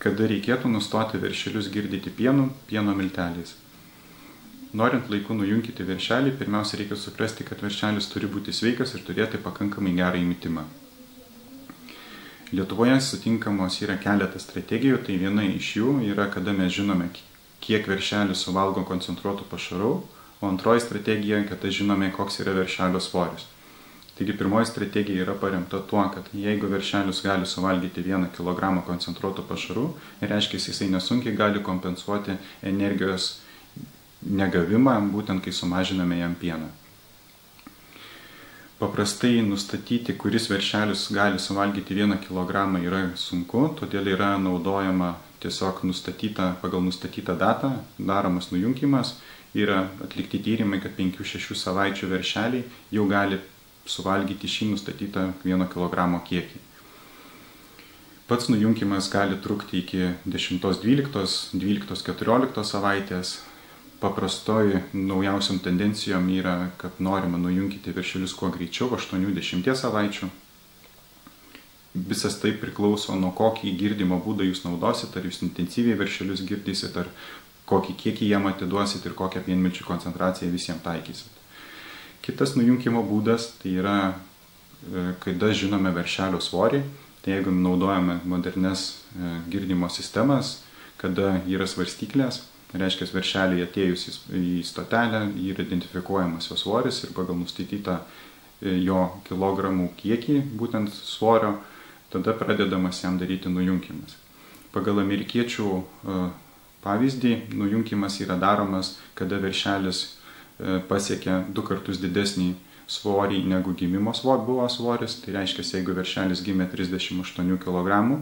Kada reikėtų nustoti veršelius girdyti pienu, pieno milteliais. Norint laiku nujunkyti veršelį, pirmiausia reikia suprasti, kad veršelis turi būti sveikas ir turėti pakankamai gerą įmitimą. Lietuvoje sutinkamos yra keletas strategijų, tai viena iš jų yra, kada mes žinome, kiek veršelis suvalgo koncentruotų pašarų, o antroji strategija, kada žinome, koks yra veršelio svoris. Taigi pirmoji strategija yra paremta tuo, kad jeigu veršelis gali suvalgyti 1 kg koncentruotų pašarų, reiškia, jisai nesunkiai gali kompensuoti energijos negavimą, būtent kai sumažiname jam pieną. Paprastai nustatyti, kuris veršelis gali suvalgyti 1 kg yra sunku, todėl yra naudojama tiesiog pagal nustatytą datą, daromas nujunkimas, yra atlikti tyrimai, kad 5-6 savaičių veršeliai jau gali suvalgyti šį nustatytą 1 kg kiekį. Pats nujunkimas gali trukti iki 10-12, 12-14 savaitės. Paprastoji naujausiam tendencijom yra, kad norima nujunkyti veršelius kuo greičiau, 8-10 savaičių. Visas tai priklauso nuo kokį girdimo būdą jūs naudosit, ar jūs intensyviai veršelius girdysit, ar kokį kiekį jam atiduosit ir kokią pienmilčių koncentraciją visiems taikysit. Kitas nujunkimo būdas tai yra, kada žinome veršelio svorį, tai jeigu naudojame modernes girdimo sistemas, kada yra svarstyklės, reiškia, veršeliai atėjus į stotelę, yra identifikuojamas jo svoris ir pagal nustatytą jo kilogramų kiekį, būtent svorio, tada pradedamas jam daryti nujunkimas. Pagal amerikiečių pavyzdį, nujunkimas yra daromas, kada veršelis pasiekia 2 kartus didesnį svorį negu gimimo buvo svoris, tai reiškia, jeigu veršelis gimė 38 kg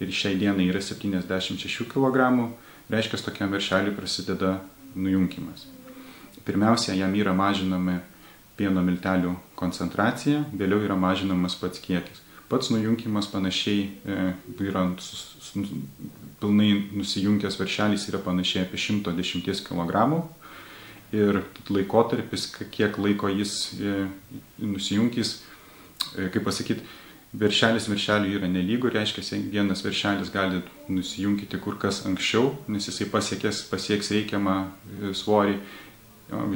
ir šiai dienai yra 76 kg, reiškia, tokiam veršeliui prasideda nujunkimas. Pirmiausia, jam yra mažinami pieno miltelių koncentracija, vėliau yra mažinamas pats kiekis. Pats nujunkimas panašiai yra pilnai nusijunkęs veršelis yra panašiai apie 110 kg ir laikotarpis, kiek laiko jis nusijunkis, kaip pasakyti, veršelis veršeliui yra nelygu, reiškia, vienas veršelis gali nusijunkyti kur kas anksčiau, nes jisai pasieks reikiamą svorį,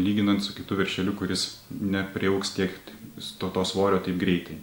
lyginant su kitu veršeliu, kuris nepriaugs tiek to svorio taip greitai.